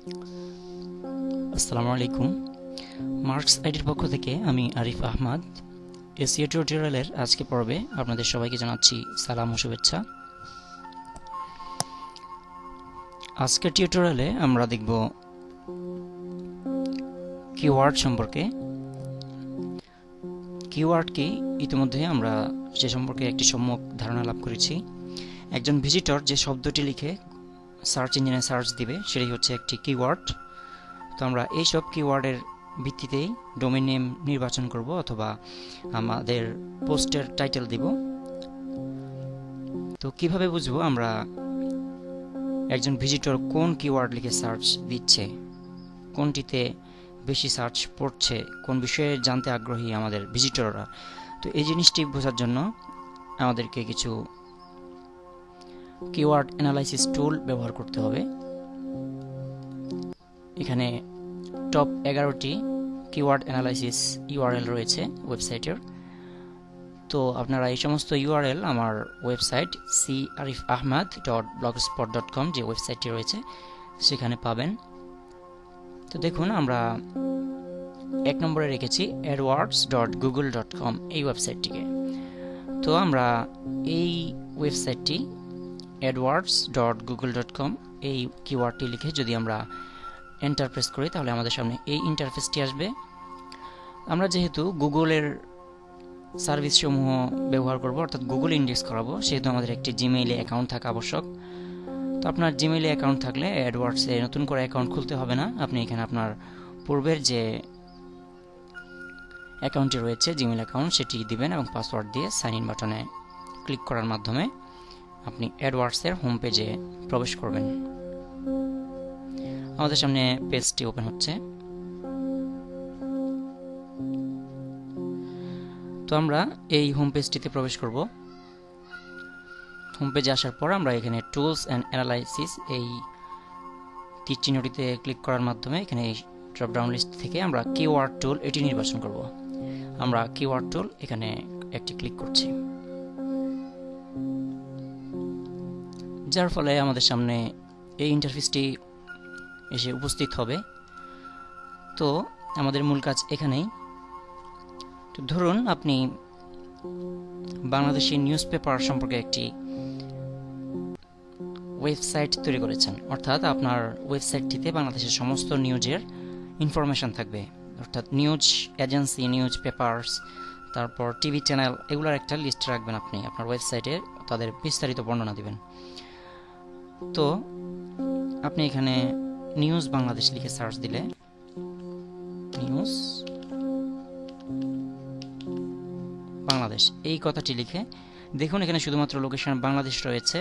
আসসালামু আলাইকুম। মার্কস আইডির পক্ষ থেকে আমি আরিফ আহমদ। এসইও টিউটোরিয়ালের আজকে পর্বে আপনাদের সবাইকে জানাচ্ছি সালাম ও শুভেচ্ছা। আজকের টিউটোরিয়ালে আমরা দেখব কিওয়ার্ড সম্পর্কে। কিওয়ার্ড কি, ইতিমধ্যে আমরা সে সম্পর্কে একটি সম্যক ধারণা লাভ করেছি। একজন ভিজিটর যে শব্দটি লিখে সার্চ ইঞ্জিনে সার্চ দিবে সেটাই হচ্ছে একটি কিওয়ার্ড। তো আমরা এইসব কিওয়ার্ডের ভিত্তিতেই ডোমেইন নেম নির্বাচন করব অথবা আমাদের পোস্টের টাইটেল দিব। তো কিভাবে বুঝবো আমরা একজন ভিজিটর কোন কিওয়ার্ড লিখে সার্চ দিচ্ছে, কোনটিতে বেশি সার্চ পড়ছে, কোন বিষয়ে জানতে আগ্রহী আমাদের ভিজিটররা। তো এই জিনিসটি বোঝার জন্য আমাদেরকে কিছু কিওয়ার্ড অ্যানালাইসিস টুল ব্যবহার করতে হবে। এখানে টপ 11টি কিওয়ার্ড অ্যানালাইসিস ইউআরএল রয়েছে ওয়েবসাইটের। তো আপনারা এই সমস্ত ইউআরএল আমার ওয়েবসাইট carifahmad.blogspot.com যে ওয়েবসাইটটি রয়েছে সেখানে পাবেন। তো দেখুন, আমরা 1 নম্বরে রেখেছি adwords.google.com এই ওয়েবসাইটটিকে। তো আমরা এই ওয়েবসাইটটি adwords.google.com এই কিওয়ার্ডটি লিখে যদি আমরা এন্টার প্রেস করি তাহলে আমাদের সামনে এই ইন্টারফেসটি আসবে। আমরা যেহেতু গুগলের সার্ভিস সমূহ ব্যবহার করব, অর্থাৎ গুগল ইন্ডেক্স করাবো, সেহেতু আমাদের একটি জিমেইলে অ্যাকাউন্ট থাকা আবশ্যক। তো আপনার জিমেইলে অ্যাকাউন্ট থাকলে অ্যাডওয়ার্ডসে নতুন করে অ্যাকাউন্ট খুলতে হবে না। আপনি এখানে আপনার পূর্বের যে অ্যাকাউন্টটি রয়েছে জিমেইল অ্যাকাউন্ট সেটি দিবেন এবং পাসওয়ার্ড দিয়ে সাইন ইন বাটনে ক্লিক করার মাধ্যমে আপনি অ্যাডওয়ার্ডসের হোম পেজে প্রবেশ করবেন। আমাদের সামনে পেজটি ওপেন হচ্ছে। তো আমরা এই হোম পেজটিতে প্রবেশ করব। হোম পেজে আসার পর আমরা এখানে টুলস অ্যান্ড অ্যানালাইসিস এই তীর চিহ্নটিতে ক্লিক করার মাধ্যমে এখানে এই ড্রপ ডাউন লিস্ট থেকে আমরা কিওয়ার্ড টুল এটি নির্বাচন করব। আমরা কিওয়ার্ড টুল এখানে একটি ক্লিক করছি, যার ফলে আমাদের সামনে এই ইন্টারফেসটি এসে উপস্থিত হবে। তো আমাদের মূল কাজ এখানেই। তো ধরুন আপনি বাংলাদেশি নিউজ পেপার সম্পর্কে একটি ওয়েবসাইট তৈরি করেছেন, অর্থাৎ আপনার ওয়েবসাইটটিতে বাংলাদেশের সমস্ত নিউজের ইনফরমেশন থাকবে, অর্থাৎ নিউজ এজেন্সি, নিউজ পেপারস, তারপর টিভি চ্যানেল, এগুলোর একটা লিস্ট রাখবেন আপনি আপনার ওয়েবসাইটে, তাদের বিস্তারিত বর্ণনা দিবেন। তো আপনি এখানে নিউজ বাংলাদেশ লিখে সার্চ দিলে নিউজ বাংলাদেশ এই কথাটি লিখে দেখুন এখানে শুধুমাত্র লোকেশন বাংলাদেশ রয়েছে।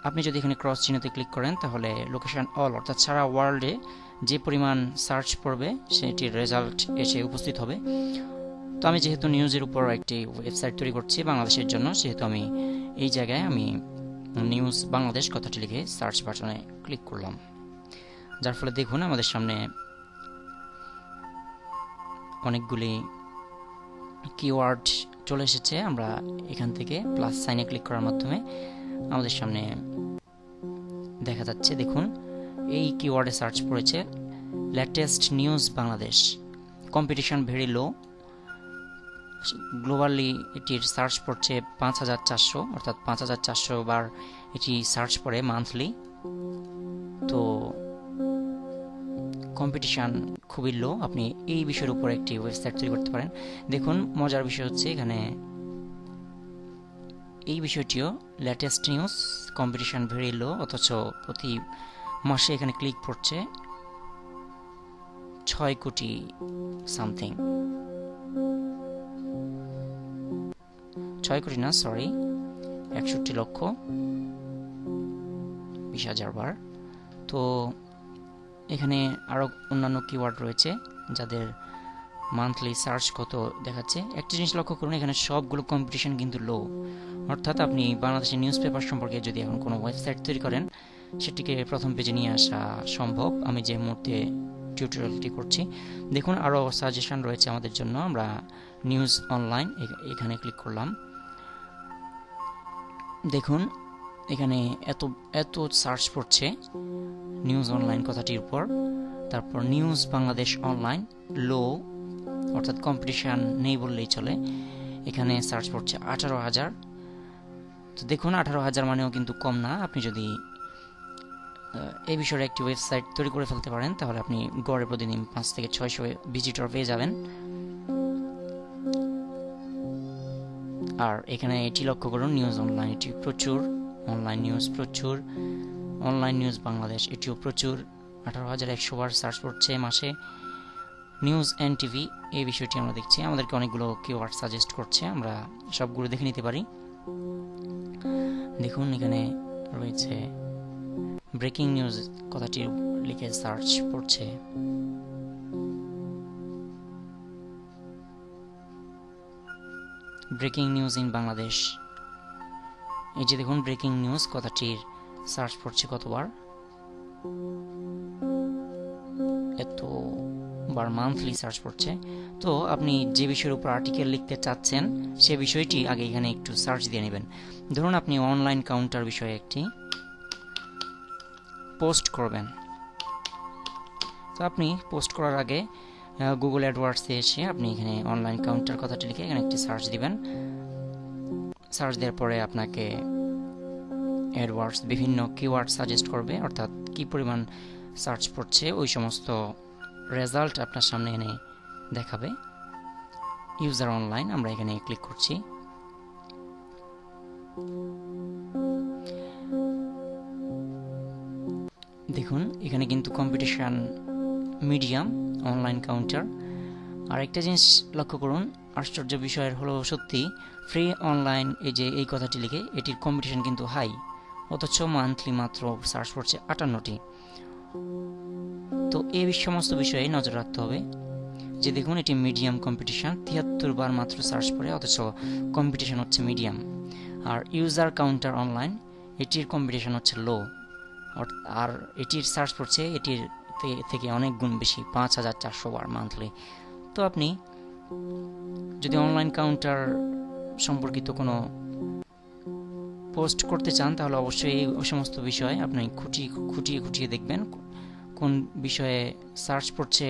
আপনি যদি এখানে ক্রস চিহ্নতে ক্লিক করেন তাহলে লোকেশন অল, অর্থাৎ সারা ওয়ার্ল্ডে যে পরিমাণ সার্চ পড়বে সেটির রেজাল্ট এসে উপস্থিত হবে। তো আমি যেহেতু নিউজের উপর একটি ওয়েবসাইট তৈরি করছি বাংলাদেশের জন্য, সেহেতু আমি এই জায়গায় আমি নিউজ বাংলাদেশ কথাটি লিখে সার্চ বাটনে ক্লিক করলাম, যার ফলে দেখুন আমাদের সামনে অনেকগুলি কিওয়ার্ড চলে এসেছে। আমরা এখান থেকে প্লাস সাইনে ক্লিক করার মাধ্যমে আমাদের সামনে দেখা যাচ্ছে, দেখুন এই কিওয়ার্ডে সার্চ পড়েছে latest news Bangladesh, competition very low, globally এটির সার্চ পড়ছে 5400, অর্থাৎ 5400 বার এটি সার্চ পড়ে মান্থলি। তো কম্পিটিশান খুবই লো। আপনি এই বিষয়ের উপর একটি ওয়েবসাইট তৈরি করতে পারেন। দেখুন মজার বিষয় হচ্ছে এখানে এই বিষয়টিও latest news, competition very low, অথচ প্রতি মাসে এখানে ক্লিক পড়ছে 6 কোটি সামথিং, 6 কোটি না, সরি 61,20,000 বার। তো এখানে আরও অন্যান্য কিওয়ার্ড রয়েছে যাদের মান্থলি সার্চ কত দেখাচ্ছে। একটা জিনিস লক্ষ্য করুন, এখানে সবগুলো কম্পিটিশন কিন্তু লো, অর্থাৎ আপনি বাংলাদেশের নিউজ পেপার সম্পর্কে যদি এখন কোনো ওয়েবসাইট তৈরি করেন সেটিকে প্রথম পেজে নিয়ে আসা সম্ভব। আমি যে মুহূর্তে টিউটোরিয়ালটি করছি, দেখুন আরও সাজেশন রয়েছে আমাদের জন্য। আমরা নিউজ অনলাইন এখানে ক্লিক করলাম। দেখুন এখানে এত এত সার্চ পড়ছে নিউজ অনলাইন কথাটির উপর। তারপর নিউজ বাংলাদেশ অনলাইন লো, অর্থাৎ কম্পিটিশান নেই বললেই চলে। এখানে সার্চ পড়ছে 18,000। তো দেখুন 18,000 মানেও কিন্তু কম না। আপনি যদি এই বিষয়ে একটি ওয়েবসাইট তৈরি করে ফেলতে পারেন তাহলে আপনি গড়ে প্রতিদিন 5 থেকে 600 ভিজিটর পেয়ে যাবেন। আর এখানে এটি লক্ষ্য করুন, নিউজ অনলাইন এটি প্রচুর, অনলাইন নিউজ প্রচুর, অনলাইন নিউজ বাংলাদেশ এটিও প্রচুর, 18,100 বার সার্চ পড়ছে মাসে। নিউজ এনটিভি এই বিষয়টি আমরা দেখছি, আমাদেরকে অনেকগুলো কিওয়ার্ড সাজেস্ট করছে, আমরা সবগুলো দেখে নিতে পারি। দেখুন এখানে রয়েছে ব্রেকিং নিউজ কথাটি লিখে সার্চ পড়ছে। ব্রেকিং নিউজ ইন বাংলাদেশ, এই যে দেখুন ব্রেকিং নিউজ কথাটির সার্চ পড়ছে কতবার, এতবার মান্থলি সার্চ পড়ছে। তো আপনি যে বিষয়ের উপর আর্টিকেল লিখতে চাচ্ছেন সে বিষয়টি আগে এখানে একটু সার্চ দিয়ে নেবেন। ধরুন আপনি অনলাইন কাউন্টার বিষয়ে একটি পোস্ট করবেন। তো আপনি পোস্ট করার আগে গুগল অ্যাডওয়ার্ডসে এসে আপনি এখানে অনলাইন কাউন্টার কথাটি লিখে এখানে একটি সার্চ দিবেন। সার্চ দেওয়ার পরে আপনাকে অ্যাডওয়ার্ডস বিভিন্ন কিওয়ার্ড সাজেস্ট করবে, অর্থাৎ কি পরিমাণ সার্চ পড়ছে ওই সমস্ত রেজাল্ট আপনার সামনে এনে দেখাবে। ইউজার অনলাইন আমরা এখানে ক্লিক করছি। দেখুন এখানে কিন্তু কম্পিটিশন মিডিয়াম অনলাইন কাউন্টার। আর একটা জিনিস লক্ষ্য করুন, আশ্চর্য বিষয়ের হলো সত্যি ফ্রি অনলাইন এই যে এই কথাটি লিখে এটির কম্পিটিশন কিন্তু হাই, অথচ মান্থলি মাত্র সার্চ পড়ছে 58টি। তো এই সমস্ত বিষয়ে নজর রাখতে হবে যে দেখুন এটি মিডিয়াম কম্পিটিশন, 73 বার মাত্র সার্চ পড়ে, অথচ কম্পিটিশন হচ্ছে মিডিয়াম। আর ইউজার কাউন্টার অনলাইন এটির কম্পিটিশন হচ্ছে লো, আর এটির সার্চ পড়ছে এটির থেকে অনেক গুণ বেশি, 5,400 বার মান্থলি। তো আপনি যদি অনলাইন কাউন্টার সম্পর্কিত কোনো পোস্ট করতে চান তাহলে অবশ্যই এই সমস্ত বিষয় আপনি খুঁটিয়ে দেখবেন কোন বিষয়ে সার্চ পড়ছে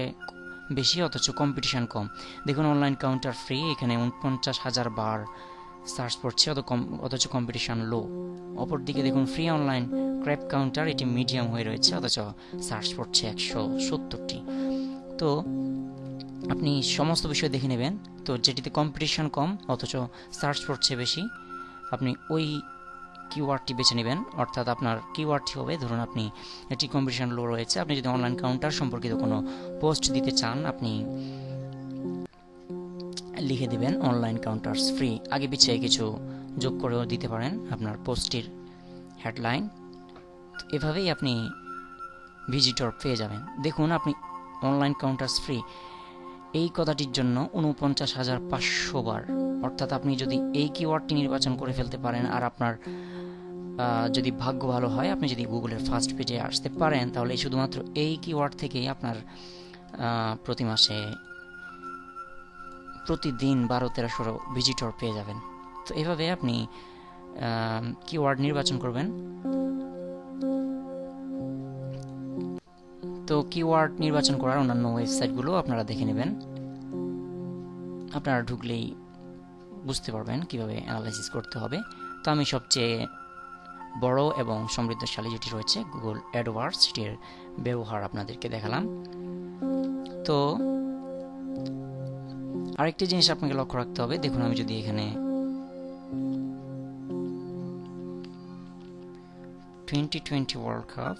বেশি অথচ কম্পিটিশন কম। দেখুন অনলাইন কাউন্টার ফ্রি, এখানে 49,000 বার সার্চ পড়ছে অথচ কম্পিটিশন লো। অপরদিকে দেখুন ফ্রি অনলাইন ক্র্যাপ কাউন্টার এটি মিডিয়াম হয়ে রয়েছে অথচ সার্চ পড়ছে 170টি। তো আপনি সমস্ত বিষয় দেখে নেবেন, তো যেটিতে কম্পিটিশন কম অথচ সার্চ পড়ছে বেশি আপনি ওই কিওয়ার্ডটি বেছে নেবেন। অর্থাৎ আপনার কিওয়ার্ডটি হবে, ধরুন আপনি এটি কম্পিটিশন লো রয়েছে, আপনি যদি অনলাইন কাউন্টার সম্পর্কিত কোনো পোস্ট দিতে চান আপনি লিখে দেবেন অনলাইন কাউন্টার্স ফ্রি, আগে পিছিয়ে কিছু যোগ করেও দিতে পারেন আপনার পোস্টটির হেডলাইন। এভাবেই আপনি ভিজিটর পেয়ে যাবেন। দেখুন আপনি অনলাইন কাউন্টার্স ফ্রি এই কথাটির জন্য 49,500 বার, অর্থাৎ আপনি যদি এই কিওয়ার্ডটি নির্বাচন করে ফেলতে পারেন আর আপনার যদি ভাগ্য ভালো হয় আপনি যদি গুগলের ফার্স্ট পেজে আসতে পারেন তাহলে শুধুমাত্র এই কিওয়ার্ড থেকেই আপনার প্রতি মাসে প্রতিদিন 12-1300 ভিজিটর পেয়ে যাবেন। তো এভাবে আপনি কিওয়ার্ড নির্বাচন করবেন। তো কিওয়ার্ড নির্বাচন করার অন্যান্য ওয়েবসাইটগুলো আপনারা দেখে নেবেন, আপনারা ঢুকলেই বুঝতে পারবেন কিভাবে অ্যানালাইসিস করতে হবে। তো আমি সবচেয়ে বড় এবং সমৃদ্ধশালী যেটি রয়েছে গুগল অ্যাডওয়ার্ডস সেটির ব্যবহার আপনাদেরকে দেখালাম। তো আরেকটি জিনিস আপনাকে লক্ষ্য রাখতে হবে, দেখুন আমি যদি এখানে 2020 ওয়ার্ল্ড কাপ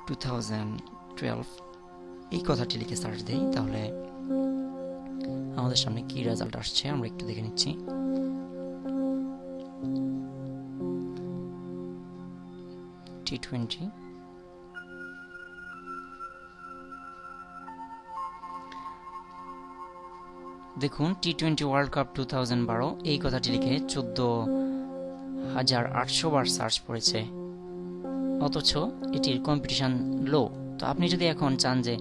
2012 এই কথাটি লিখে সার্চ দিই তাহলে আমাদের সামনে কি রেজাল্ট আসছে আমরা একটু দেখে নিচ্ছি। T20 দেখুন T20 ওয়ার্ল্ড কাপ 2012 এই কথাটি লিখে 14,800 বার সার্চ পড়েছে, অথচ এটির কম্পিটিশন লো। তো আপনি যদি এখন চান যে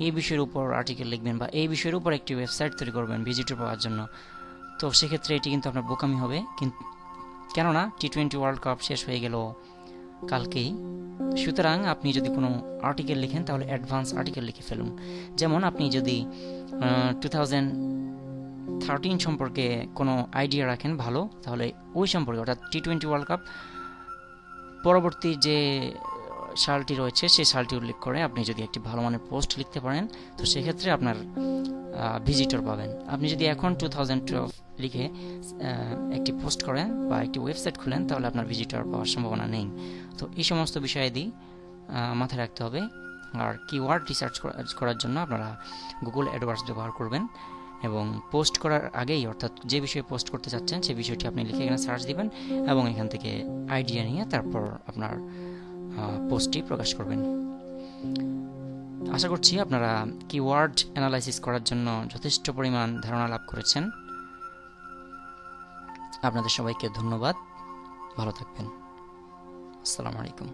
এই বিষয়ের উপর আর্টিকেল লিখবেন বা এই বিষয়ের উপর একটি ওয়েবসাইট তৈরি করবেন ভিজিটর পাওয়ার জন্য, তো সেক্ষেত্রে এটি কিন্তু আপনার বোকামি হবে, কিন্তু কেননা টি-20 ওয়ার্ল্ড কাপ শেষ হয়ে গেল কালকেই। সুতরাং আপনি যদি কোনো আর্টিকেল লিখেন তাহলে অ্যাডভান্স আর্টিকেল লিখে ফেলুন। যেমন আপনি যদি 2013 সম্পর্কে কোনো আইডিয়া রাখেন ভালো, তাহলে ওই সম্পর্কে অর্থাৎ টি-20 ওয়ার্ল্ড কাপ পরবর্তী যে সালটি রয়েছে সেই সালটি উল্লেখ করে আপনি যদি একটি ভালো মানের পোস্ট লিখতে পারেন, তো সেক্ষেত্রে আপনার ভিজিটর পাবেন। আপনি যদি এখন 2012 লিখে একটি পোস্ট করেন বা একটি ওয়েবসাইট খুলেন, তাহলে আপনার ভিজিটর পাওয়ার সম্ভাবনা নেই। তো এই সমস্ত বিষয়াদি মাথায় রাখতে হবে। আর কিওয়ার্ড রিসার্চ করার জন্য আপনারা গুগল অ্যাডওয়ার্ডস ব্যবহার করবেন, এবং পোস্ট করার আগেই অর্থাৎ যে বিষয়ে পোস্ট করতে চাচ্ছেন সেই বিষয়টি আপনি লিখে এখানে সার্চ দিবেন এবং এখান থেকে আইডিয়া নিয়ে তারপর আপনার পোস্টটি প্রকাশ করবেন। আশা করছি আপনারা কিওয়ার্ড অ্যানালাইসিস করার জন্য যথেষ্ট পরিমাণ ধারণা লাভ করেছেন। আপনাদের সবাইকে ধন্যবাদ, ভালো থাকবেন। আসসালামু আলাইকুম।